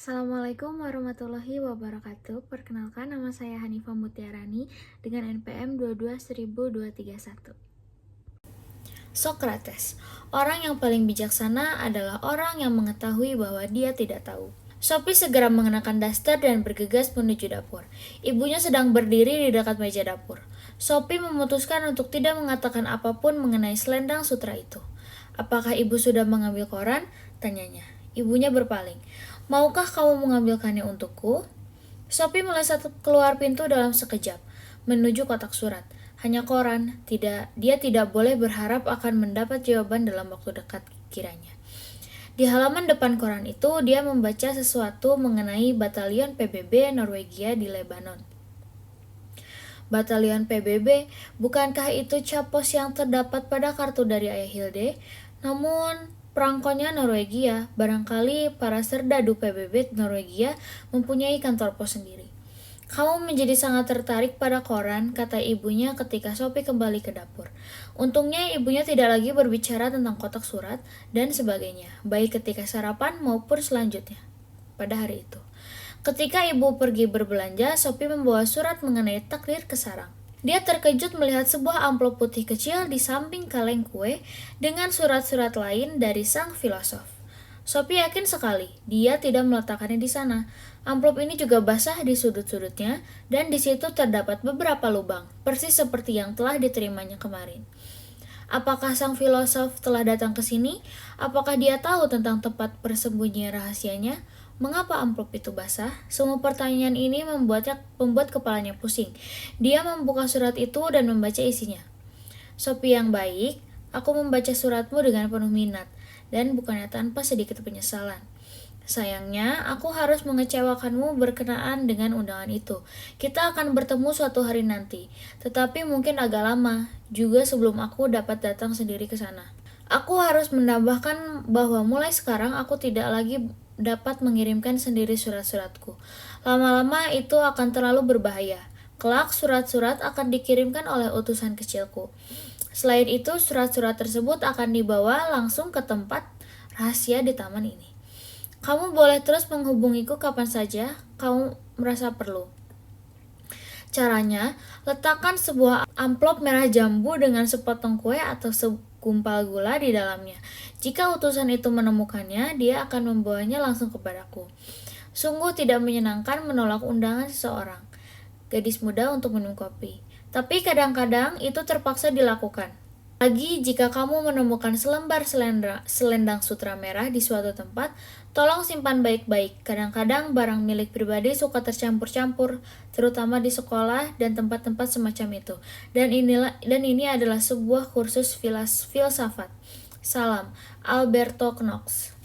Assalamualaikum warahmatullahi wabarakatuh. Perkenalkan, nama saya Hanifah Mutiarani dengan NPM 2210231. Sokrates, orang yang paling bijaksana adalah orang yang mengetahui bahwa dia tidak tahu. Sophie segera mengenakan daster dan bergegas menuju dapur. Ibunya sedang berdiri di dekat meja dapur. Sophie memutuskan untuk tidak mengatakan apapun mengenai selendang sutra itu. "Apakah ibu sudah mengambil koran?" tanyanya. Ibunya berpaling. "Maukah kamu mengambilkannya untukku?" Sophie melesat keluar pintu dalam sekejap, menuju kotak surat. Hanya koran, dia tidak boleh berharap akan mendapat jawaban dalam waktu dekat, kiranya. Di halaman depan koran itu, dia membaca sesuatu mengenai batalion PBB Norwegia di Lebanon. Batalion PBB, bukankah itu capos yang terdapat pada kartu dari ayah Hilde? Namun, perangkonya Norwegia, barangkali para serdadu PBB Norwegia mempunyai kantor pos sendiri. "Kamu menjadi sangat tertarik pada koran," kata ibunya ketika Sophie kembali ke dapur. Untungnya ibunya tidak lagi berbicara tentang kotak surat dan sebagainya, baik ketika sarapan maupun selanjutnya pada hari itu. Ketika ibu pergi berbelanja, Sophie membawa surat mengenai takdir ke sarang. Dia terkejut melihat sebuah amplop putih kecil di samping kaleng kue dengan surat-surat lain dari sang filosof. Sophie yakin sekali dia tidak meletakkannya di sana. Amplop ini juga basah di sudut-sudutnya dan di situ terdapat beberapa lubang, persis seperti yang telah diterimanya kemarin. Apakah sang filosof telah datang ke sini? Apakah dia tahu tentang tempat persembunyian rahasianya? Mengapa amplop itu basah? Semua pertanyaan ini membuat kepalanya pusing. Dia membuka surat itu dan membaca isinya. "Sophie yang baik, aku membaca suratmu dengan penuh minat, dan bukannya tanpa sedikit penyesalan. Sayangnya, aku harus mengecewakanmu berkenaan dengan undangan itu. Kita akan bertemu suatu hari nanti, tetapi mungkin agak lama, juga sebelum aku dapat datang sendiri ke sana. Aku harus menambahkan bahwa mulai sekarang aku tidak lagi dapat mengirimkan sendiri surat-suratku. Lama-lama itu akan terlalu berbahaya. Kelak surat-surat akan dikirimkan oleh utusan kecilku. Selain itu, surat-surat tersebut akan dibawa langsung ke tempat rahasia di taman ini. Kamu boleh terus menghubungiku kapan saja kamu merasa perlu. Caranya, letakkan sebuah amplop merah jambu dengan sepotong kue atau segumpal gula di dalamnya. Jika utusan itu menemukannya, dia akan membawanya langsung kepadaku. Sungguh tidak menyenangkan menolak undangan seseorang, gadis muda, untuk minum kopi. Tapi kadang-kadang itu terpaksa dilakukan. Lagi jika kamu menemukan selembar selendang sutra merah di suatu tempat, tolong simpan baik-baik. Kadang-kadang barang milik pribadi suka tercampur-campur, terutama di sekolah dan tempat-tempat semacam itu. Dan ini adalah sebuah kursus filsafat. Salam, Alberto Knox.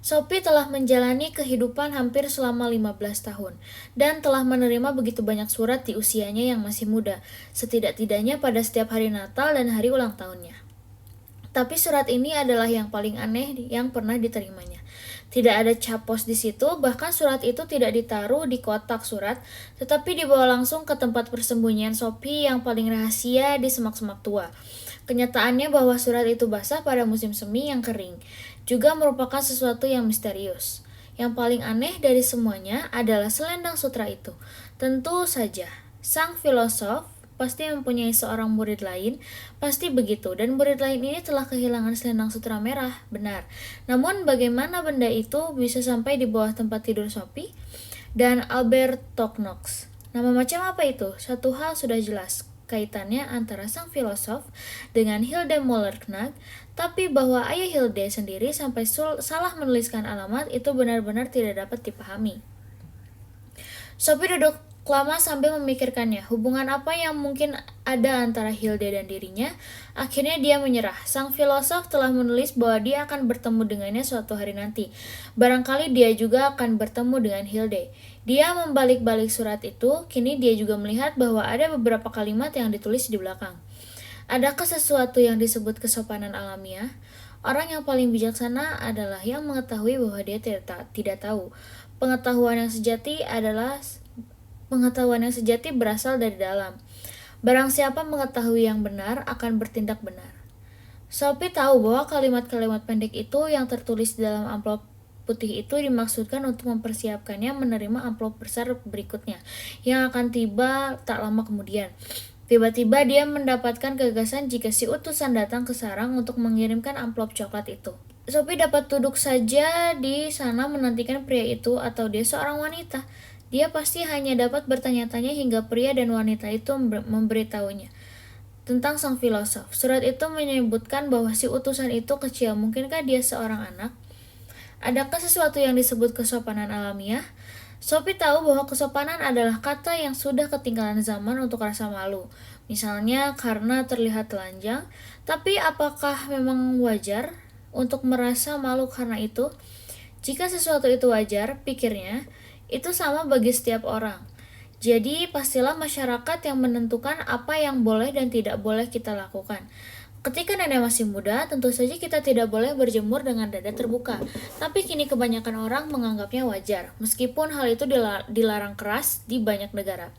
Sophie telah menjalani kehidupan hampir selama 15 tahun dan telah menerima begitu banyak surat di usianya yang masih muda, setidak-tidaknya pada setiap hari Natal dan hari ulang tahunnya. Tapi surat ini adalah yang paling aneh yang pernah diterimanya. Tidak ada capos di situ, bahkan surat itu tidak ditaruh di kotak surat, tetapi dibawa langsung ke tempat persembunyian Sophie yang paling rahasia di semak-semak tua. Kenyataannya bahwa surat itu basah pada musim semi yang kering juga merupakan sesuatu yang misterius. Yang paling aneh dari semuanya adalah selendang sutra itu. Tentu saja, sang filosof pasti mempunyai seorang murid lain, pasti begitu, dan murid lain ini telah kehilangan selendang sutra merah, benar. Namun bagaimana benda itu bisa sampai di bawah tempat tidur Sophie? Dan Alberto Knox, nama macam apa itu? Satu hal sudah jelas, kaitannya antara sang filosof dengan Hilde Molerknag, tapi bahwa ayah Hilde sendiri sampai salah menuliskan alamat itu benar-benar tidak dapat dipahami. Sophie duduk lama sambil memikirkannya. Hubungan apa yang mungkin ada antara Hilde dan dirinya? Akhirnya dia menyerah. Sang filosof telah menulis bahwa dia akan bertemu dengannya suatu hari nanti. Barangkali dia juga akan bertemu dengan Hilde. Dia membalik-balik surat itu. Kini dia juga melihat bahwa ada beberapa kalimat yang ditulis di belakang. Adakah sesuatu yang disebut kesopanan alamiah? Orang yang paling bijaksana adalah yang mengetahui bahwa dia tidak tahu. Pengetahuan yang sejati berasal dari dalam. Barang siapa mengetahui yang benar akan bertindak benar. Sophie tahu bahwa kalimat-kalimat pendek itu yang tertulis di dalam amplop putih itu dimaksudkan untuk mempersiapkannya menerima amplop besar berikutnya, yang akan tiba tak lama kemudian. Tiba-tiba dia mendapatkan gagasan jika si utusan datang ke sarang untuk mengirimkan amplop coklat itu. Sophie dapat duduk saja di sana menantikan pria itu, atau dia seorang wanita. Dia pasti hanya dapat bertanya-tanya hingga pria dan wanita itu memberitahunya tentang sang filosof. Surat itu menyebutkan bahwa si utusan itu kecil. Mungkinkah dia seorang anak? Adakah sesuatu yang disebut kesopanan alamiah? Sophie tahu bahwa kesopanan adalah kata yang sudah ketinggalan zaman untuk rasa malu. Misalnya karena terlihat telanjang. Tapi apakah memang wajar untuk merasa malu karena itu? Jika sesuatu itu wajar, pikirnya, itu sama bagi setiap orang. Jadi, pastilah masyarakat yang menentukan apa yang boleh dan tidak boleh kita lakukan. Ketika nenek masih muda, tentu saja kita tidak boleh berjemur dengan dada terbuka. Tapi kini kebanyakan orang menganggapnya wajar, meskipun hal itu dilarang keras di banyak negara.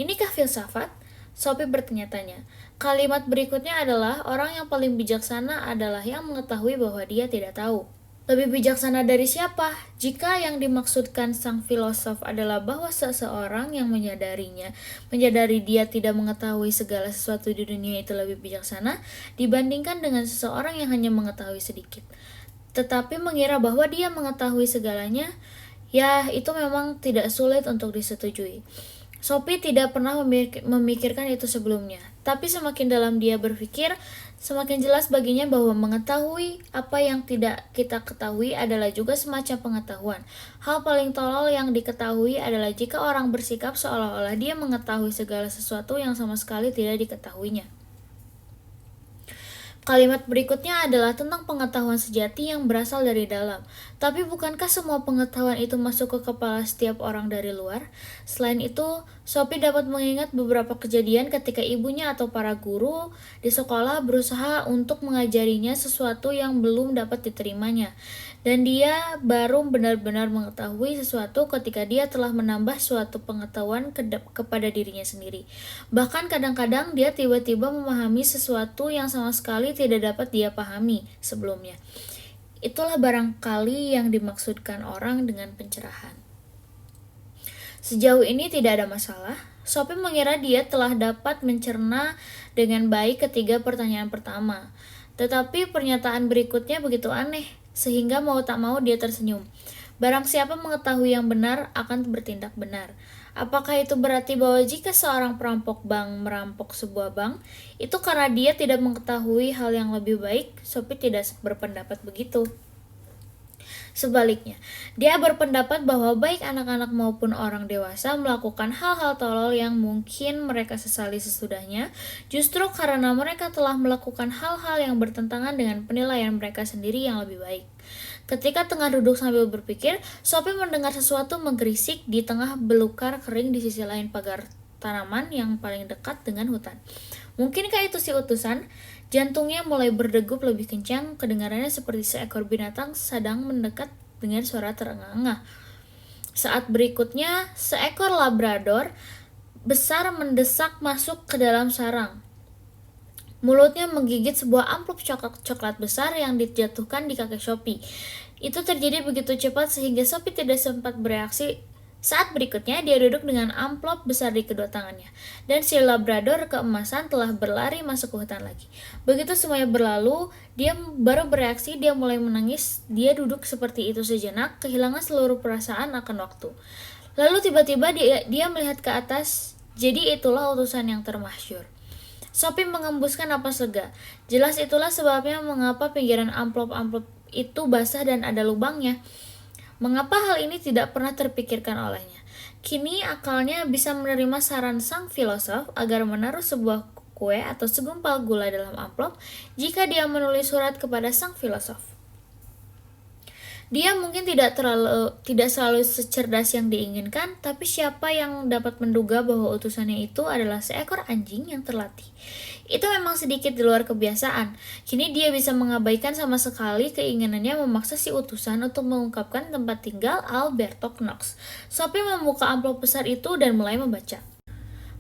Inikah filsafat? Sophie bertanya-tanya. Kalimat berikutnya adalah, orang yang paling bijaksana adalah yang mengetahui bahwa dia tidak tahu. Lebih bijaksana dari siapa? Jika yang dimaksudkan sang filosof adalah bahwa seseorang yang menyadari dia tidak mengetahui segala sesuatu di dunia itu lebih bijaksana dibandingkan dengan seseorang yang hanya mengetahui sedikit, tetapi mengira bahwa dia mengetahui segalanya, ya itu memang tidak sulit untuk disetujui. Sophie tidak pernah memikirkan itu sebelumnya, tapi semakin dalam dia berpikir, semakin jelas baginya bahwa mengetahui apa yang tidak kita ketahui adalah juga semacam pengetahuan. Hal paling tolol yang diketahui adalah jika orang bersikap seolah-olah dia mengetahui segala sesuatu yang sama sekali tidak diketahuinya. Kalimat berikutnya adalah tentang pengetahuan sejati yang berasal dari dalam. Tapi bukankah semua pengetahuan itu masuk ke kepala setiap orang dari luar? Selain itu, Sophie dapat mengingat beberapa kejadian ketika ibunya atau para guru di sekolah berusaha untuk mengajarinya sesuatu yang belum dapat diterimanya. Dan dia baru benar-benar mengetahui sesuatu ketika dia telah menambah suatu pengetahuan kepada dirinya sendiri. Bahkan kadang-kadang dia tiba-tiba memahami sesuatu yang sama sekali tidak dapat dia pahami sebelumnya. Itulah barangkali yang dimaksudkan orang dengan pencerahan. Sejauh ini tidak ada masalah. Sophie mengira dia telah dapat mencerna dengan baik ketiga pertanyaan pertama. Tetapi pernyataan berikutnya begitu aneh, sehingga mau tak mau dia tersenyum. Barang siapa mengetahui yang benar akan bertindak benar. Apakah itu berarti bahwa jika seorang perampok bank merampok sebuah bank, itu karena dia tidak mengetahui hal yang lebih baik? Sophie tidak berpendapat begitu. Sebaliknya, dia berpendapat bahwa baik anak-anak maupun orang dewasa melakukan hal-hal tolol yang mungkin mereka sesali sesudahnya, justru karena mereka telah melakukan hal-hal yang bertentangan dengan penilaian mereka sendiri yang lebih baik. Ketika tengah duduk sambil berpikir, Sophie mendengar sesuatu menggerisik di tengah belukar kering di sisi lain pagar tanaman yang paling dekat dengan hutan. Mungkinkah itu si utusan? Jantungnya mulai berdegup lebih kencang, kedengarannya seperti seekor binatang sedang mendekat dengan suara terengah-engah. Saat berikutnya, seekor labrador besar mendesak masuk ke dalam sarang. Mulutnya menggigit sebuah amplop coklat besar yang dijatuhkan di kaki Sophie. Itu terjadi begitu cepat sehingga Sophie tidak sempat bereaksi. Saat berikutnya, dia duduk dengan amplop besar di kedua tangannya, dan si labrador keemasan telah berlari masuk ke hutan lagi. Begitu semuanya berlalu, dia baru bereaksi, dia mulai menangis. Dia duduk seperti itu sejenak, kehilangan seluruh perasaan akan waktu. Lalu tiba-tiba dia melihat ke atas. Jadi itulah utusan yang termasyhur. Sophie mengembuskan napas lega. Jelas itulah sebabnya mengapa pinggiran amplop-amplop itu basah dan ada lubangnya. Mengapa hal ini tidak pernah terpikirkan olehnya? Kini akalnya bisa menerima saran sang filosof agar menaruh sebuah kue atau segumpal gula dalam amplop jika dia menulis surat kepada sang filosof. Dia mungkin tidak selalu secerdas yang diinginkan, tapi siapa yang dapat menduga bahwa utusannya itu adalah seekor anjing yang terlatih? Itu memang sedikit di luar kebiasaan. Kini dia bisa mengabaikan sama sekali keinginannya memaksa si utusan untuk mengungkapkan tempat tinggal Alberto Knox. Sophie membuka amplop besar itu dan mulai membaca.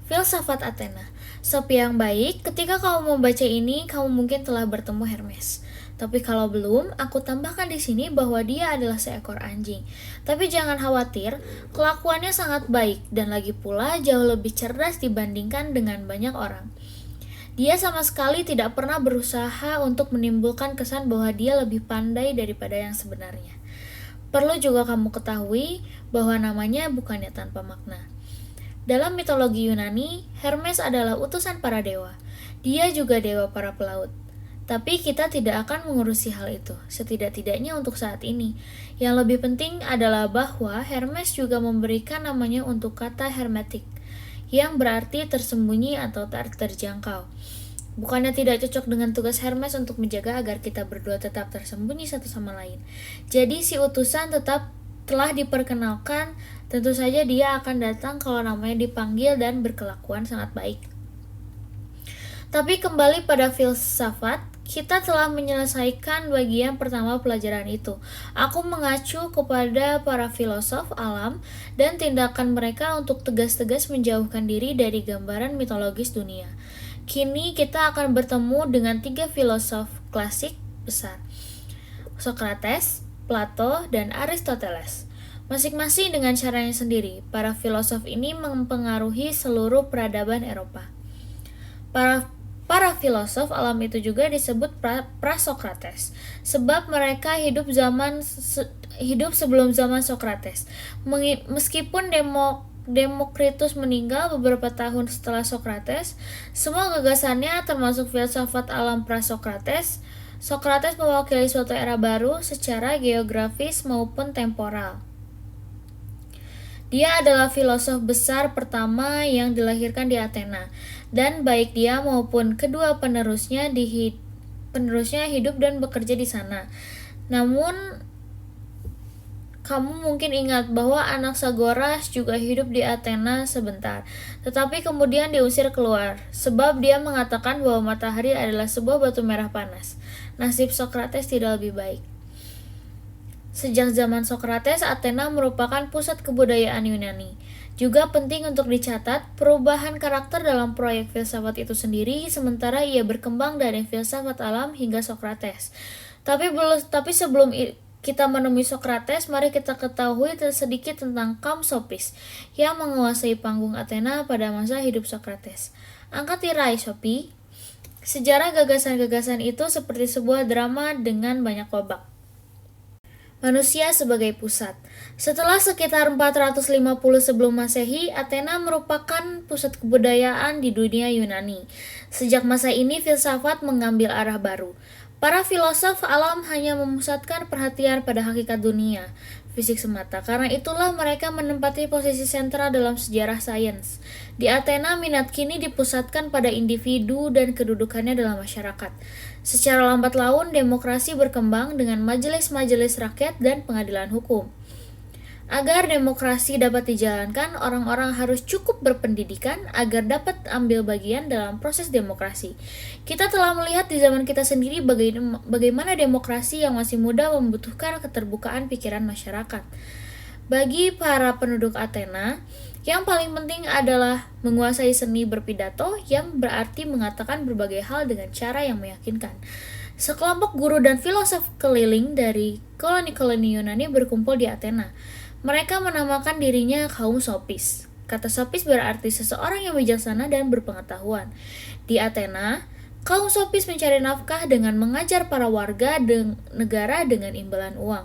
Filsafat Athena. Sophie yang baik, ketika kamu membaca ini, kamu mungkin telah bertemu Hermes. Tapi kalau belum, aku tambahkan di sini bahwa dia adalah seekor anjing. Tapi jangan khawatir, kelakuannya sangat baik dan lagi pula jauh lebih cerdas dibandingkan dengan banyak orang. Dia sama sekali tidak pernah berusaha untuk menimbulkan kesan bahwa dia lebih pandai daripada yang sebenarnya. Perlu juga kamu ketahui bahwa namanya bukannya tanpa makna. Dalam mitologi Yunani, Hermes adalah utusan para dewa. Dia juga dewa para pelaut. Tapi kita tidak akan mengurusi hal itu, setidak-tidaknya untuk saat ini. Yang lebih penting adalah bahwa Hermes juga memberikan namanya untuk kata hermetik, yang berarti tersembunyi atau tak terjangkau. Bukannya tidak cocok dengan tugas Hermes untuk menjaga agar kita berdua tetap tersembunyi satu sama lain. Jadi si utusan tetap telah diperkenalkan, tentu saja dia akan datang kalau namanya dipanggil dan berkelakuan sangat baik. Tapi kembali pada filsafat, kita telah menyelesaikan bagian pertama pelajaran itu. Aku mengacu kepada para filosof alam dan tindakan mereka untuk tegas-tegas menjauhkan diri dari gambaran mitologis dunia. Kini kita akan bertemu dengan 3 filosof klasik besar, Socrates, Plato, dan Aristoteles. Masing-masing dengan caranya sendiri, para filosof ini mempengaruhi seluruh peradaban Eropa. Para filosof alam itu juga disebut pra-Sokrates, sebab mereka hidup sebelum zaman Sokrates. Meskipun Demokritus meninggal beberapa tahun setelah Sokrates, semua gagasannya termasuk filsafat alam pra-Sokrates. Sokrates mewakili suatu era baru secara geografis maupun temporal. Dia adalah filosof besar pertama yang dilahirkan di Athena, dan baik dia maupun kedua penerusnya hidup dan bekerja di sana. Namun, kamu mungkin ingat bahwa Anaxagoras juga hidup di Athena sebentar, tetapi kemudian diusir keluar, sebab dia mengatakan bahwa matahari adalah sebuah batu merah panas. Nasib Sokrates tidak lebih baik. Sejak zaman Sokrates, Athena merupakan pusat kebudayaan Yunani. Juga penting untuk dicatat perubahan karakter dalam proyek filsafat itu sendiri, sementara ia berkembang dari filsafat alam hingga Sokrates. Tapi sebelum kita menemui Sokrates, mari kita ketahui sedikit tentang kaum Sopis yang menguasai panggung Athena pada masa hidup Sokrates. Angkat tirai, Sophie. Sejarah gagasan-gagasan itu seperti sebuah drama dengan banyak babak. Manusia sebagai pusat. Setelah sekitar 450 sebelum Masehi, Athena merupakan pusat kebudayaan di dunia Yunani. Sejak masa ini, filsafat mengambil arah baru. Para filosof alam hanya memusatkan perhatian pada hakikat dunia, fisik semata. Karena itulah mereka menempati posisi sentral dalam sejarah sains. Di Athena, minat kini dipusatkan pada individu dan kedudukannya dalam masyarakat. Secara lambat laun, demokrasi berkembang dengan majelis-majelis rakyat dan pengadilan hukum. Agar demokrasi dapat dijalankan, orang-orang harus cukup berpendidikan agar dapat ambil bagian dalam proses demokrasi. Kita telah melihat di zaman kita sendiri bagaimana demokrasi yang masih muda membutuhkan keterbukaan pikiran masyarakat. Bagi para penduduk Athena, yang paling penting adalah menguasai seni berpidato, yang berarti mengatakan berbagai hal dengan cara yang meyakinkan. Sekelompok guru dan filosof keliling dari koloni-koloni Yunani berkumpul di Athena. Mereka menamakan dirinya kaum Sopis. Kata Sopis berarti seseorang yang bijaksana dan berpengetahuan. Di Athena, kaum Sopis mencari nafkah dengan mengajar para warga negara dengan imbalan uang.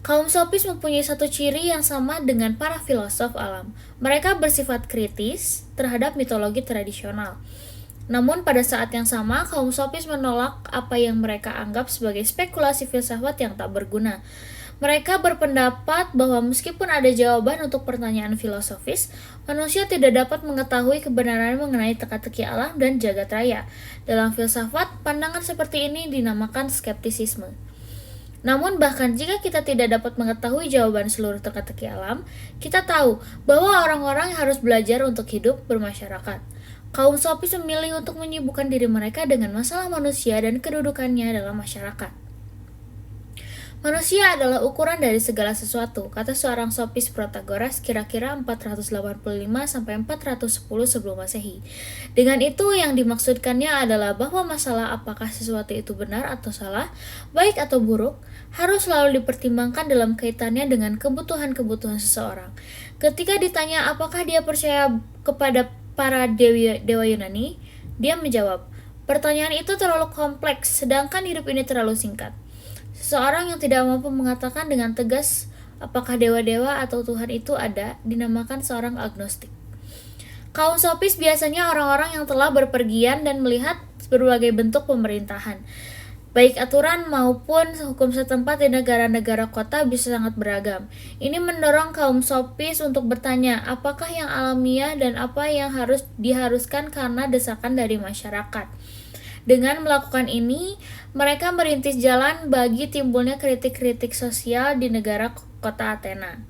Kaum Sopis mempunyai satu ciri yang sama dengan para filosof alam. Mereka bersifat kritis terhadap mitologi tradisional. Namun pada saat yang sama, kaum Sopis menolak apa yang mereka anggap sebagai spekulasi filsafat yang tak berguna. Mereka berpendapat bahwa meskipun ada jawaban untuk pertanyaan filosofis, manusia tidak dapat mengetahui kebenaran mengenai teka-teki alam dan jagat raya. Dalam filsafat, pandangan seperti ini dinamakan skeptisisme. Namun bahkan jika kita tidak dapat mengetahui jawaban seluruh teka-teki alam, kita tahu bahwa orang-orang harus belajar untuk hidup bermasyarakat. Kaum Sopis memilih untuk menyibukkan diri mereka dengan masalah manusia dan kedudukannya dalam masyarakat. Manusia adalah ukuran dari segala sesuatu, kata seorang sofis Protagoras kira-kira 485-410 sebelum Masehi. Dengan itu yang dimaksudkannya adalah bahwa masalah apakah sesuatu itu benar atau salah, baik atau buruk, harus selalu dipertimbangkan dalam kaitannya dengan kebutuhan-kebutuhan seseorang. Ketika ditanya apakah dia percaya kepada para dewa Yunani, dia menjawab, pertanyaan itu terlalu kompleks, sedangkan hidup ini terlalu singkat. Seseorang yang tidak mampu mengatakan dengan tegas apakah dewa-dewa atau Tuhan itu ada, dinamakan seorang agnostik. Kaum sofis biasanya orang-orang yang telah berpergian dan melihat berbagai bentuk pemerintahan. Baik aturan maupun hukum setempat di negara-negara kota bisa sangat beragam. Ini mendorong kaum sofis untuk bertanya apakah yang alamiah dan apa yang harus diharuskan karena desakan dari masyarakat. Dengan melakukan ini, mereka merintis jalan bagi timbulnya kritik-kritik sosial di negara kota Athena.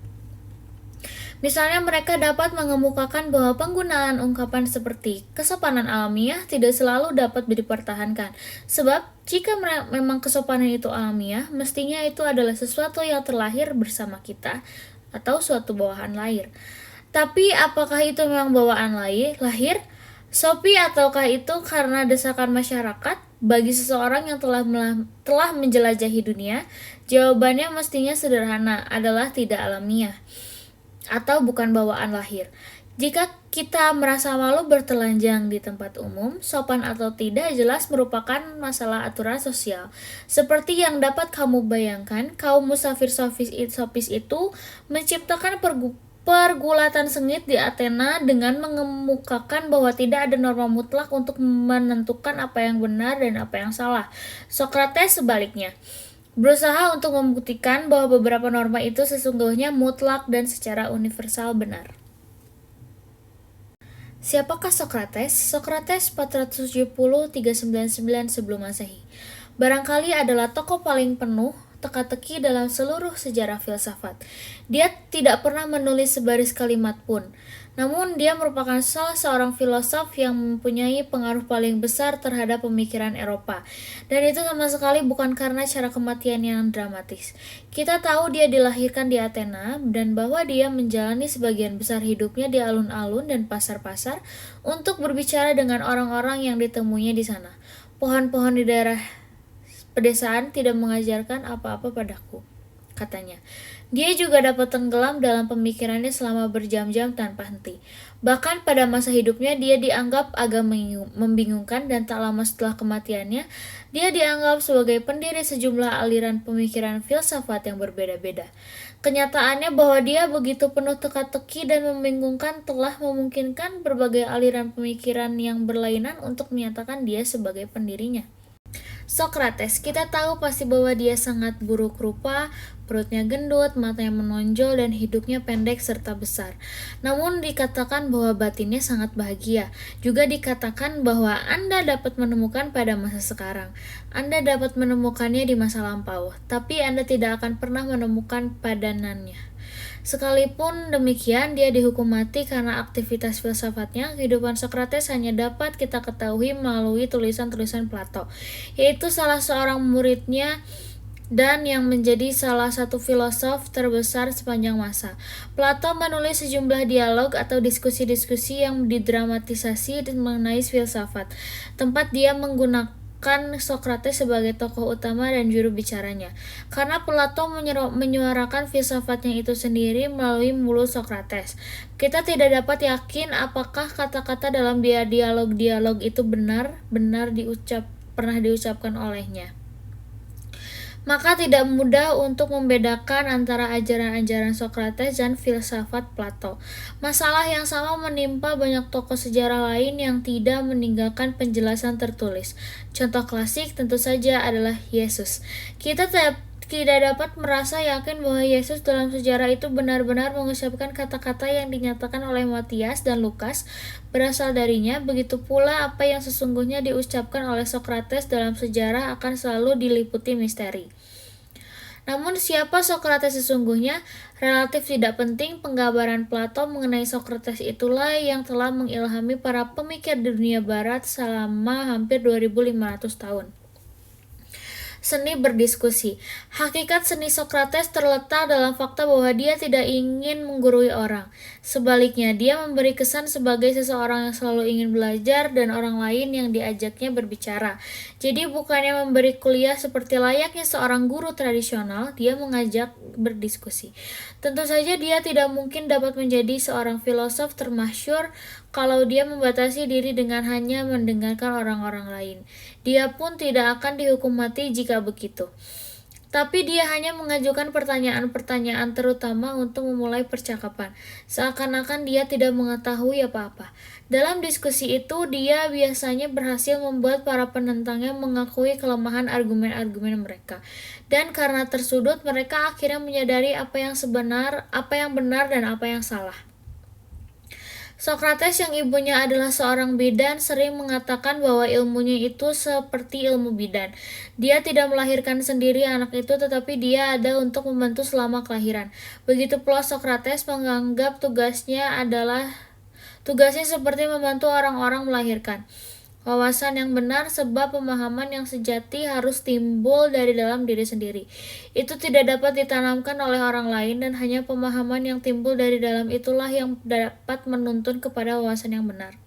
Misalnya mereka dapat mengemukakan bahwa penggunaan ungkapan seperti kesopanan alamiah tidak selalu dapat dipertahankan. Sebab, jika memang kesopanan itu alamiah, mestinya itu adalah sesuatu yang terlahir bersama kita atau suatu bawaan lahir. Tapi apakah itu memang bawaan lahir? Sophie ataukah itu karena desakan masyarakat? Bagi seseorang yang telah menjelajahi dunia, jawabannya mestinya sederhana, adalah tidak alamiah atau bukan bawaan lahir. Jika kita merasa malu bertelanjang di tempat umum, sopan atau tidak jelas merupakan masalah aturan sosial. Seperti yang dapat kamu bayangkan, kaum musafir sofis itu menciptakan pergulatan sengit di Athena dengan mengemukakan bahwa tidak ada norma mutlak untuk menentukan apa yang benar dan apa yang salah. Sokrates sebaliknya berusaha untuk membuktikan bahwa beberapa norma itu sesungguhnya mutlak dan secara universal benar. Siapakah Sokrates? Sokrates 470-399 sebelum Masehi. Barangkali adalah tokoh paling penuh teka-teki dalam seluruh sejarah filsafat. Dia tidak pernah menulis sebaris kalimat pun. Namun dia merupakan salah seorang filosof yang mempunyai pengaruh paling besar terhadap pemikiran Eropa. Dan itu sama sekali bukan karena cara kematian yang dramatis. Kita tahu dia dilahirkan di Athena dan bahwa dia menjalani sebagian besar hidupnya di alun-alun dan pasar-pasar untuk berbicara dengan orang-orang yang ditemuinya di sana. Pohon-pohon di daerah pedesaan tidak mengajarkan apa-apa padaku, katanya. Dia juga dapat tenggelam dalam pemikirannya selama berjam-jam tanpa henti. Bahkan pada masa hidupnya dia dianggap agak membingungkan dan tak lama setelah kematiannya, dia dianggap sebagai pendiri sejumlah aliran pemikiran filsafat yang berbeda-beda. Kenyataannya bahwa dia begitu penuh teka-teki dan membingungkan telah memungkinkan berbagai aliran pemikiran yang berlainan untuk menyatakan dia sebagai pendirinya. Sokrates, kita tahu pasti bahwa dia sangat buruk rupa, perutnya gendut, matanya menonjol, dan hidungnya pendek serta besar. Namun dikatakan bahwa batinnya sangat bahagia. Juga dikatakan bahwa Anda dapat menemukan pada masa sekarang. Anda dapat menemukannya di masa lampau, tapi Anda tidak akan pernah menemukan padanannya. Sekalipun demikian, dia dihukum mati karena aktivitas filsafatnya. Kehidupan Sokrates hanya dapat kita ketahui melalui tulisan-tulisan Plato, yaitu salah seorang muridnya dan yang menjadi salah satu filosof terbesar sepanjang masa. Plato menulis sejumlah dialog atau diskusi-diskusi yang didramatisasi mengenai filsafat, tempat dia menggunakan Sokrates sebagai tokoh utama dan juru bicaranya. Karena Plato menyuarakan filsafatnya itu sendiri melalui mulut Sokrates, kita tidak dapat yakin apakah kata-kata dalam dialog-dialog itu benar-benar pernah diucapkan olehnya. Maka tidak mudah untuk membedakan antara ajaran-ajaran Sokrates dan filsafat Plato. Masalah yang sama menimpa banyak tokoh sejarah lain yang tidak meninggalkan penjelasan tertulis. Contoh klasik tentu saja adalah Yesus. Kita tidak dapat merasa yakin bahwa Yesus dalam sejarah itu benar-benar mengucapkan kata-kata yang dinyatakan oleh Matias dan Lukas berasal darinya. Begitu pula apa yang sesungguhnya diucapkan oleh Sokrates dalam sejarah akan selalu diliputi misteri. Namun siapa Sokrates sesungguhnya? Relatif tidak penting. Penggambaran Plato mengenai Sokrates itulah yang telah mengilhami para pemikir di dunia barat selama hampir 2500 tahun. Seni berdiskusi. Hakikat seni Sokrates terletak dalam fakta bahwa dia tidak ingin menggurui orang. Sebaliknya, dia memberi kesan sebagai seseorang yang selalu ingin belajar dan orang lain yang diajaknya berbicara. Jadi bukannya memberi kuliah seperti layaknya seorang guru tradisional, dia mengajak berdiskusi. Tentu saja dia tidak mungkin dapat menjadi seorang filosof termasyhur kalau dia membatasi diri dengan hanya mendengarkan orang-orang lain. Dia pun tidak akan dihukum mati jika begitu. Tapi dia hanya mengajukan pertanyaan-pertanyaan terutama untuk memulai percakapan, seakan-akan dia tidak mengetahui apa-apa. Dalam diskusi itu, dia biasanya berhasil membuat para penentangnya mengakui kelemahan argumen-argumen mereka. Dan karena tersudut, mereka akhirnya menyadari apa yang benar dan apa yang salah. Sokrates yang ibunya adalah seorang bidan sering mengatakan bahwa ilmunya itu seperti ilmu bidan. Dia tidak melahirkan sendiri anak itu, tetapi dia ada untuk membantu selama kelahiran. Begitu pula Sokrates menganggap tugasnya seperti membantu orang-orang melahirkan. Wawasan yang benar sebab pemahaman yang sejati harus timbul dari dalam diri sendiri. Itu tidak dapat ditanamkan oleh orang lain dan hanya pemahaman yang timbul dari dalam itulah yang dapat menuntun kepada wawasan yang benar.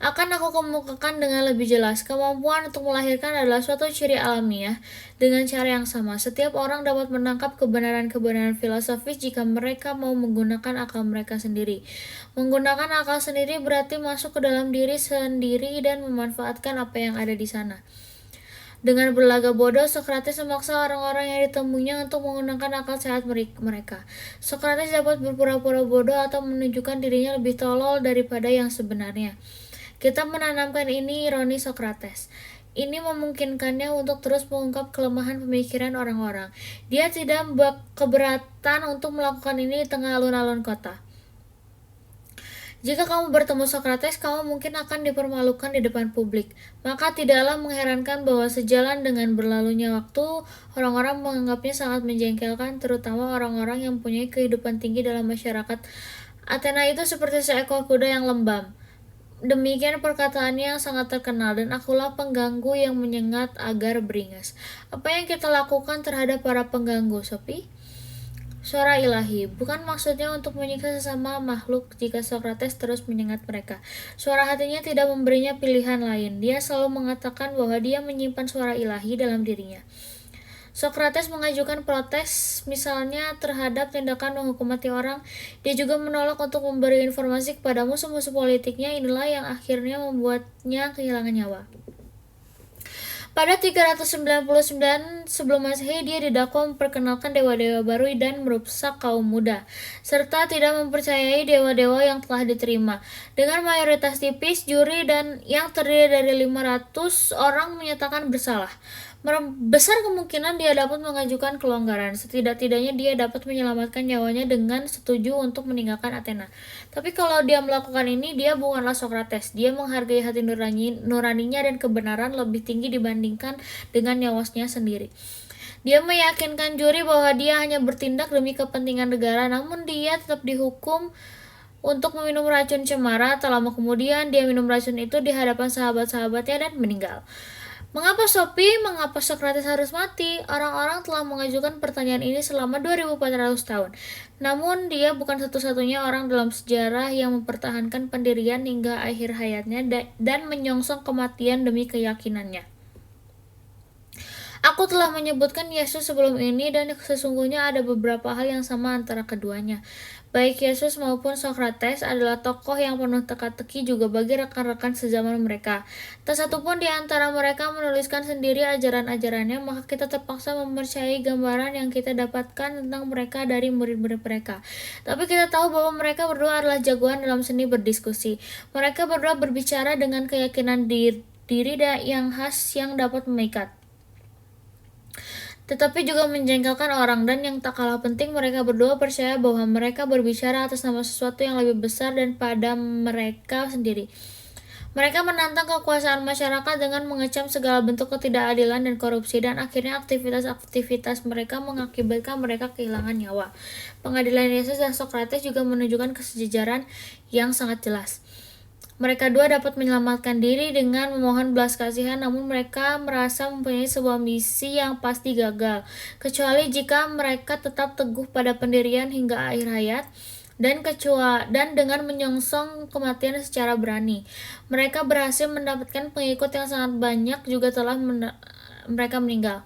Akan aku kemukakan dengan lebih jelas, kemampuan untuk melahirkan adalah suatu ciri alamiah dengan cara yang sama. Setiap orang dapat menangkap kebenaran-kebenaran filosofis jika mereka mau menggunakan akal mereka sendiri. Menggunakan akal sendiri berarti masuk ke dalam diri sendiri dan memanfaatkan apa yang ada di sana. Dengan berlagak bodoh, Sokrates memaksa orang-orang yang ditemuinya untuk menggunakan akal sehat mereka. Sokrates dapat berpura-pura bodoh atau menunjukkan dirinya lebih tolol daripada yang sebenarnya. Kita menanamkan ini ironi Sokrates. Ini memungkinkannya untuk terus mengungkap kelemahan pemikiran orang-orang. Dia tidak keberatan untuk melakukan ini di tengah alun-alun kota. Jika kamu bertemu Sokrates, kamu mungkin akan dipermalukan di depan publik. Maka tidaklah mengherankan bahwa sejalan dengan berlalunya waktu, orang-orang menganggapnya sangat menjengkelkan, terutama orang-orang yang mempunyai kehidupan tinggi dalam masyarakat. Athena itu seperti seekor kuda yang lembam. Demikian perkataannya yang sangat terkenal, dan akulah pengganggu yang menyengat agar beringas. Apa yang kita lakukan terhadap para pengganggu, Sophie? Suara ilahi, bukan maksudnya untuk menyiksa sesama makhluk jika Sokrates terus menyengat mereka. Suara hatinya tidak memberinya pilihan lain. Dia selalu mengatakan bahwa dia menyimpan suara ilahi dalam dirinya. Sokrates mengajukan protes misalnya terhadap tindakan menghukum mati orang. Dia juga menolak untuk memberi informasi kepada musuh-musuh politiknya. Inilah yang akhirnya membuatnya kehilangan nyawa. Pada 399 sebelum Masehi, dia didakwa memperkenalkan dewa-dewa baru dan merusak kaum muda, serta tidak mempercayai dewa-dewa yang telah diterima. Dengan mayoritas tipis, juri yang terdiri dari 500 orang menyatakan bersalah. Besar kemungkinan dia dapat mengajukan kelonggaran. Setidak-tidaknya dia dapat menyelamatkan nyawanya dengan setuju untuk meninggalkan Athena. Tapi kalau dia melakukan ini, dia bukanlah Sokrates. Dia menghargai hati nuraninya dan kebenaran lebih tinggi dibandingkan dengan nyawanya sendiri. Dia meyakinkan juri bahwa dia hanya bertindak demi kepentingan negara, namun dia tetap dihukum untuk meminum racun cemara. Tak lama kemudian, dia minum racun itu di hadapan sahabat-sahabatnya dan meninggal. Mengapa Mengapa Sokrates harus mati? Orang-orang telah mengajukan pertanyaan ini selama 2400 tahun. Namun dia bukan satu-satunya orang dalam sejarah yang mempertahankan pendirian hingga akhir hayatnya dan menyongsong kematian demi keyakinannya. Aku telah menyebutkan Yesus sebelum ini, dan sesungguhnya ada beberapa hal yang sama antara keduanya. Baik Yesus maupun Sokrates adalah tokoh yang penuh teka-teki juga bagi rekan-rekan sezaman mereka. Tak satu pun di antara mereka menuliskan sendiri ajaran-ajarannya, maka kita terpaksa mempercayai gambaran yang kita dapatkan tentang mereka dari murid-murid mereka. Tapi kita tahu bahwa mereka berdua adalah jagoan dalam seni berdiskusi. Mereka berdua berbicara dengan keyakinan diri yang khas yang dapat memikat, tetapi juga menjengkelkan orang, dan yang tak kalah penting, mereka berdua percaya bahwa mereka berbicara atas nama sesuatu yang lebih besar dan pada mereka sendiri. Mereka menantang kekuasaan masyarakat dengan mengecam segala bentuk ketidakadilan dan korupsi, dan akhirnya aktivitas mereka mengakibatkan mereka kehilangan nyawa. Pengadilan Yesus dan Sokrates juga menunjukkan kesejajaran yang sangat jelas. Mereka dua dapat menyelamatkan diri dengan memohon belas kasihan, namun mereka merasa mempunyai sebuah misi yang pasti gagal, kecuali jika mereka tetap teguh pada pendirian hingga akhir hayat, dan dengan menyongsong kematian secara berani. Mereka berhasil mendapatkan pengikut yang sangat banyak juga telah mereka meninggal.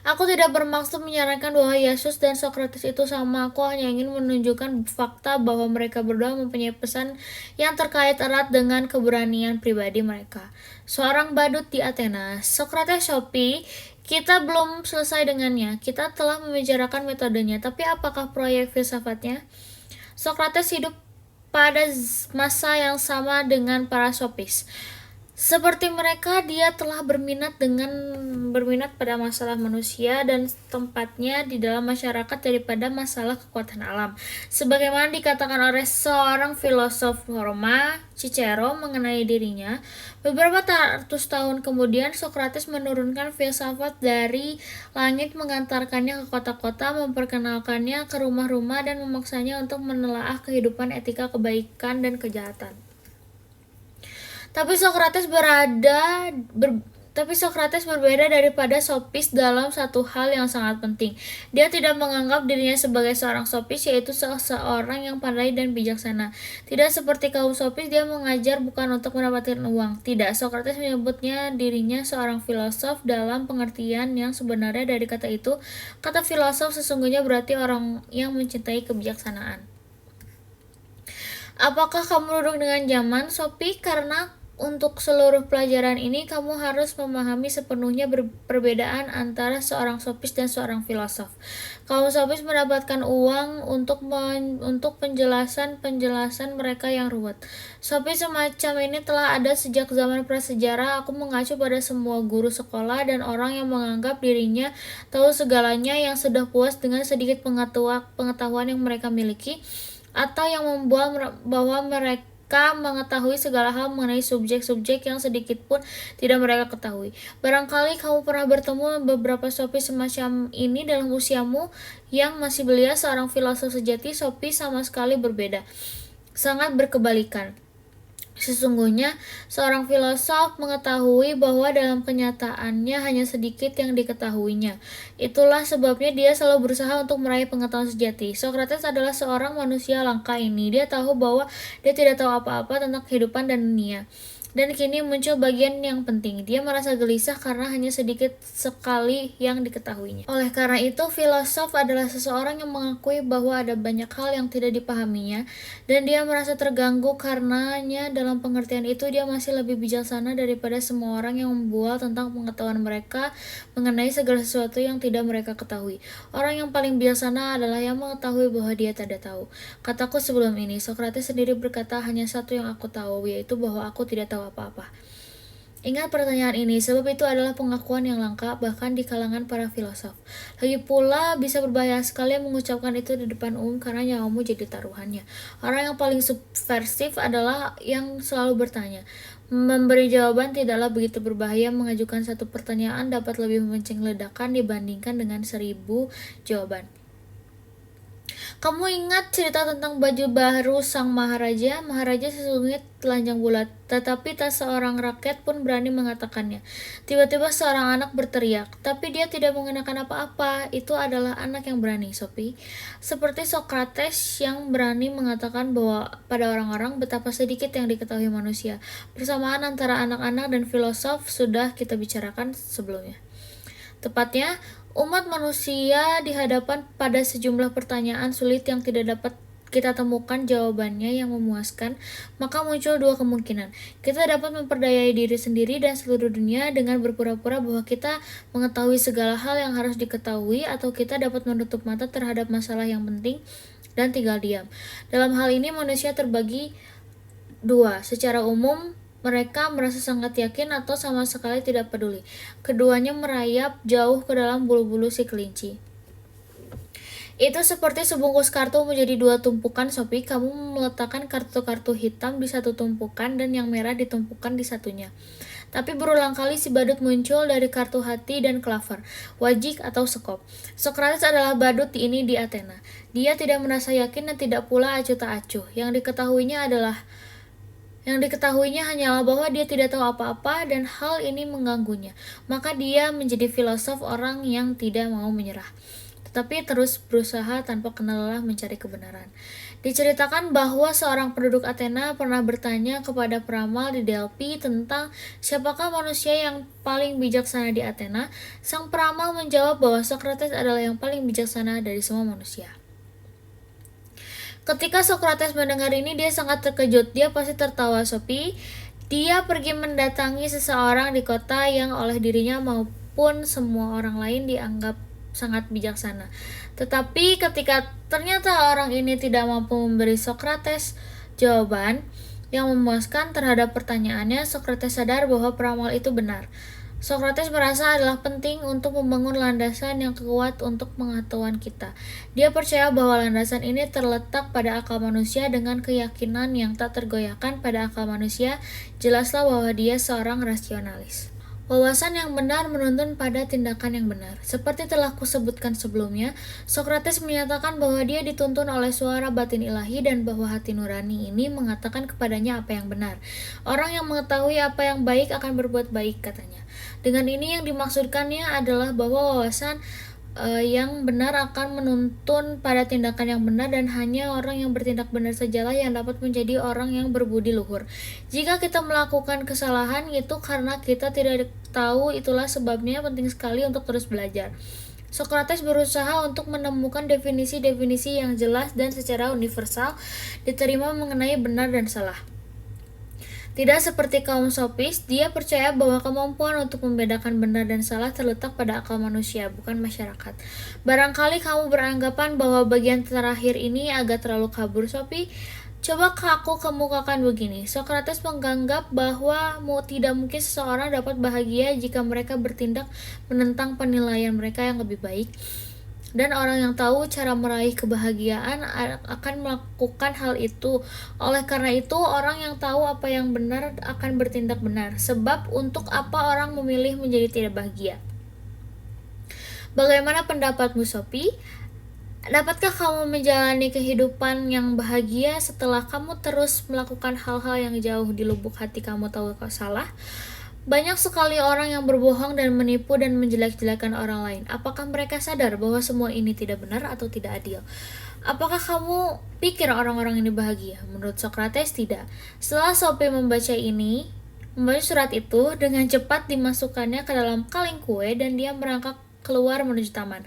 Aku tidak bermaksud menyarankan bahwa Yesus dan Sokrates itu sama. Aku hanya ingin menunjukkan fakta bahwa mereka berdua mempunyai pesan yang terkait erat dengan keberanian pribadi mereka. Seorang badut di Athena, Sokrates Sophie, kita belum selesai dengannya. Kita telah membicarakan metodenya, tapi apakah proyek filsafatnya? Sokrates hidup pada masa yang sama dengan para sofis. Seperti mereka, dia telah berminat pada masalah manusia dan tempatnya di dalam masyarakat daripada masalah kekuatan alam. Sebagaimana dikatakan oleh seorang filosof Roma, Cicero, mengenai dirinya, beberapa ratus tahun kemudian Sokrates menurunkan filsafat dari langit, mengantarkannya ke kota-kota, memperkenalkannya ke rumah-rumah, dan memaksanya untuk menelaah kehidupan etika kebaikan dan kejahatan. Tapi Sokrates berbeda daripada sofis dalam satu hal yang sangat penting. Dia tidak menganggap dirinya sebagai seorang sofis, yaitu seorang yang pandai dan bijaksana. Tidak seperti kaum sofis, dia mengajar bukan untuk mendapatkan uang. Tidak, Sokrates menyebutnya dirinya seorang filosof dalam pengertian yang sebenarnya dari kata itu. Kata filosof sesungguhnya berarti orang yang mencintai kebijaksanaan. Apakah kamu duduk dengan zaman, Sophie? Karena untuk seluruh pelajaran ini, kamu harus memahami sepenuhnya perbedaan antara seorang sofis dan seorang filosof. Kaum sofis mendapatkan uang untuk penjelasan mereka yang ruwet. Sofis semacam ini telah ada sejak zaman prasejarah. Aku mengacu pada semua guru sekolah dan orang yang menganggap dirinya tahu segalanya, yang sudah puas dengan sedikit pengetahuan yang mereka miliki, atau yang membuat bahwa mereka mengetahui segala hal mengenai subjek-subjek yang sedikit pun tidak mereka ketahui. Barangkali kamu pernah bertemu beberapa sofis semacam ini dalam usiamu yang masih belia. Seorang filosof sejati, sofis sama sekali berbeda, sangat berkebalikan. Sesungguhnya, seorang filosof mengetahui bahwa dalam kenyataannya hanya sedikit yang diketahuinya. Itulah sebabnya dia selalu berusaha untuk meraih pengetahuan sejati. Sokrates adalah seorang manusia langka ini. Dia tahu bahwa dia tidak tahu apa-apa tentang kehidupan dan dunia. Dan kini muncul bagian yang penting. Dia merasa gelisah karena hanya sedikit sekali yang diketahuinya. Oleh karena itu, filosof adalah seseorang yang mengakui bahwa ada banyak hal yang tidak dipahaminya, dan dia merasa terganggu karenanya. Dalam pengertian itu, dia masih lebih bijaksana daripada semua orang yang membual tentang pengetahuan mereka mengenai segala sesuatu yang tidak mereka ketahui. Orang yang paling bijaksana adalah yang mengetahui bahwa dia tidak tahu. Kataku sebelum ini, Sokrates sendiri berkata, hanya satu yang aku tahu, yaitu bahwa aku tidak tahu apa-apa. Ingat pertanyaan ini, sebab itu adalah pengakuan yang langka bahkan di kalangan para filosof. Lagi pula bisa berbahaya sekali mengucapkan itu di depan umum karena nyawamu jadi taruhannya. Orang yang paling subversif adalah yang selalu bertanya. Memberi jawaban tidaklah begitu berbahaya. Mengajukan satu pertanyaan dapat lebih memancing ledakan dibandingkan dengan 1000 jawaban. Kamu ingat cerita tentang baju baru sang maharaja? Maharaja sesungguhnya telanjang bulat, tetapi tak seorang rakyat pun berani mengatakannya. Tiba-tiba seorang anak berteriak, tapi dia tidak mengenakan apa-apa. Itu adalah anak yang berani, Sophie. Seperti Sokrates yang berani mengatakan bahwa pada orang-orang betapa sedikit yang diketahui manusia. Persamaan antara anak-anak dan filosof sudah kita bicarakan sebelumnya. Tepatnya, umat manusia dihadapkan pada sejumlah pertanyaan sulit yang tidak dapat kita temukan jawabannya yang memuaskan, maka muncul dua kemungkinan. Kita dapat memperdayai diri sendiri dan seluruh dunia dengan berpura-pura bahwa kita mengetahui segala hal yang harus diketahui, atau kita dapat menutup mata terhadap masalah yang penting dan tinggal diam. Dalam hal ini manusia terbagi dua. Secara umum, mereka merasa sangat yakin atau sama sekali tidak peduli. Keduanya merayap jauh ke dalam bulu-bulu si kelinci. Itu seperti sebungkus kartu menjadi dua tumpukan, Sophie. Kamu meletakkan kartu-kartu hitam di satu tumpukan dan yang merah ditumpukan di satunya. Tapi berulang kali si badut muncul dari kartu hati dan klaver, wajik atau sekop. Sokrates adalah badut ini di Athena. Dia tidak merasa yakin dan tidak pula acuh tak acuh. Yang diketahuinya adalah Yang diketahuinya hanyalah bahwa dia tidak tahu apa-apa dan hal ini mengganggunya. Maka dia menjadi filosof orang yang tidak mau menyerah, tetapi terus berusaha tanpa kenal lelah mencari kebenaran. Diceritakan bahwa seorang penduduk Athena pernah bertanya kepada peramal di Delphi tentang siapakah manusia yang paling bijaksana di Athena. Sang peramal menjawab bahwa Socrates adalah yang paling bijaksana dari semua manusia. Ketika Socrates mendengar ini, dia sangat terkejut. Dia pasti tertawa, Sophie. Dia pergi mendatangi seseorang di kota yang oleh dirinya maupun semua orang lain dianggap sangat bijaksana. Tetapi ketika ternyata orang ini tidak mampu memberi Socrates jawaban yang memuaskan terhadap pertanyaannya, Socrates sadar bahwa peramal itu benar. Socrates merasa adalah penting untuk membangun landasan yang kuat untuk pengetahuan kita. Dia percaya bahwa landasan ini terletak pada akal manusia dengan keyakinan yang tak tergoyahkan pada akal manusia. Jelaslah bahwa dia seorang rasionalis. Wawasan yang benar menuntun pada tindakan yang benar. Seperti telah kusebutkan sebelumnya, Socrates menyatakan bahwa dia dituntun oleh suara batin ilahi dan bahwa hati nurani ini mengatakan kepadanya apa yang benar. Orang yang mengetahui apa yang baik akan berbuat baik, katanya. Dengan ini yang dimaksudkannya adalah bahwa wawasan yang benar akan menuntun pada tindakan yang benar dan hanya orang yang bertindak benar sajalah yang dapat menjadi orang yang berbudi luhur. Jika kita melakukan kesalahan itu karena kita tidak tahu, itulah sebabnya penting sekali untuk terus belajar. Socrates berusaha untuk menemukan definisi-definisi yang jelas dan secara universal diterima mengenai benar dan salah. Tidak seperti kaum sofis, dia percaya bahwa kemampuan untuk membedakan benar dan salah terletak pada akal manusia, bukan masyarakat. Barangkali kamu beranggapan bahwa bagian terakhir ini agak terlalu kabur, Sophie. Coba aku kemukakan begini. Socrates menganggap bahwa tidak mungkin seseorang dapat bahagia jika mereka bertindak menentang penilaian mereka yang lebih baik. Dan orang yang tahu cara meraih kebahagiaan akan melakukan hal itu. Oleh karena itu, orang yang tahu apa yang benar akan bertindak benar. Sebab untuk apa orang memilih menjadi tidak bahagia? Bagaimana pendapatmu, Sophie? Dapatkah kamu menjalani kehidupan yang bahagia setelah kamu terus melakukan hal-hal yang jauh di lubuk hati kamu tahu kau salah? Banyak sekali orang yang berbohong dan menipu dan menjelek-jelekan orang lain. Apakah mereka sadar bahwa semua ini tidak benar atau tidak adil? Apakah kamu pikir orang-orang ini bahagia? Menurut Socrates, tidak. Setelah Sophie membaca surat itu, dengan cepat dimasukkannya ke dalam kaleng kue dan dia merangkak keluar menuju taman.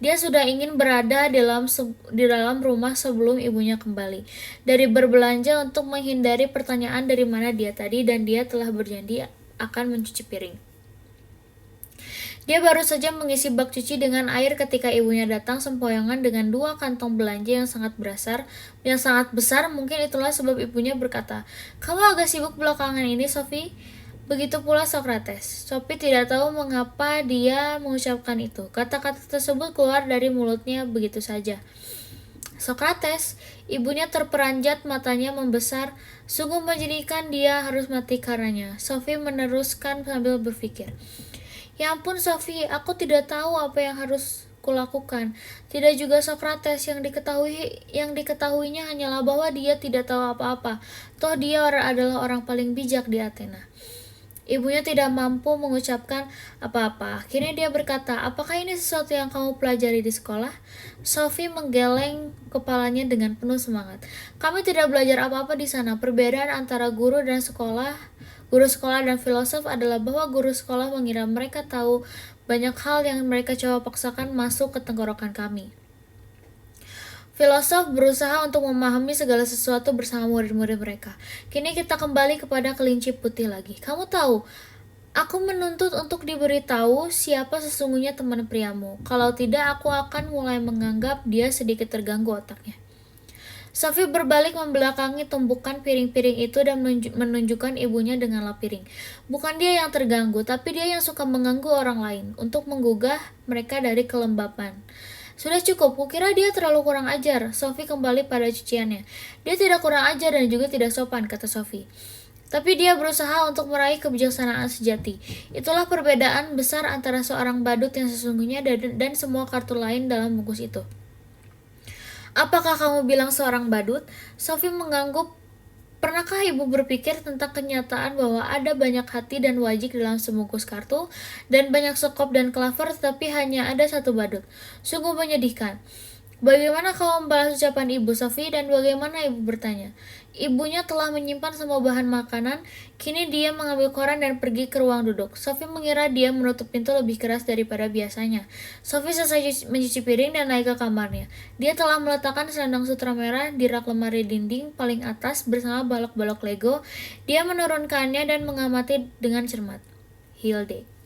Dia sudah ingin berada di dalam rumah sebelum ibunya kembali dari berbelanja untuk menghindari pertanyaan dari mana dia tadi, dan dia telah berjanji akan mencuci piring. Dia baru saja mengisi bak cuci dengan air ketika ibunya datang sempoyongan dengan 2 kantong belanja yang sangat besar. Mungkin itulah sebab ibunya berkata, "Kamu agak sibuk belakangan ini, Sophie." Begitu pula Socrates. Sophie tidak tahu mengapa dia mengucapkan itu. Kata-kata tersebut keluar dari mulutnya begitu saja. Socrates, ibunya terperanjat, matanya membesar. Sungguh menjadikan dia harus mati karenanya. Sophie meneruskan sambil berpikir. Ya ampun, Sophie, aku tidak tahu apa yang harus kulakukan. Tidak juga Socrates, yang diketahuinya hanyalah bahwa dia tidak tahu apa-apa. Toh dia adalah orang paling bijak di Athena. Ibunya tidak mampu mengucapkan apa-apa. Akhirnya dia berkata, "Apakah ini sesuatu yang kamu pelajari di sekolah?" Sophie menggeleng kepalanya dengan penuh semangat. "Kami tidak belajar apa-apa di sana. Perbedaan antara guru sekolah dan filosof adalah bahwa guru sekolah mengira mereka tahu banyak hal yang mereka coba paksakan masuk ke tenggorokan kami. Filosof berusaha untuk memahami segala sesuatu bersama murid-murid mereka. Kini kita kembali kepada kelinci putih lagi. Kamu tahu, aku menuntut untuk diberitahu siapa sesungguhnya teman priamu. Kalau tidak, aku akan mulai menganggap dia sedikit terganggu otaknya." Sophie berbalik membelakangi tumpukan piring-piring itu dan menunjukkan ibunya dengan lap piring. Bukan dia yang terganggu, tapi dia yang suka mengganggu orang lain untuk menggugah mereka dari kelembapan. Sudah cukup, kukira dia terlalu kurang ajar. Sophie kembali pada cuciannya. Dia tidak kurang ajar dan juga tidak sopan, kata Sophie. Tapi dia berusaha untuk meraih kebijaksanaan sejati. Itulah perbedaan besar antara seorang badut yang sesungguhnya dan semua kartu lain dalam bungkus itu. Apakah kamu bilang seorang badut? Sophie mengangguk Pernahkah ibu berpikir tentang kenyataan bahwa ada banyak hati dan wajik dalam sebungkus kartu, dan banyak sekop dan klaver tetapi hanya ada satu badut? Sungguh menyedihkan. Bagaimana kau membalas ucapan ibu, Sophie? Dan bagaimana ibu bertanya? Ibunya telah menyimpan semua bahan makanan. Kini dia mengambil koran dan pergi ke ruang duduk. Sophie mengira dia menutup pintu lebih keras daripada biasanya. Sophie selesai mencuci piring dan naik ke kamarnya. Dia telah meletakkan selendang sutra merah di rak lemari dinding paling atas bersama balok-balok Lego. Dia menurunkannya dan mengamati dengan cermat. Hilde.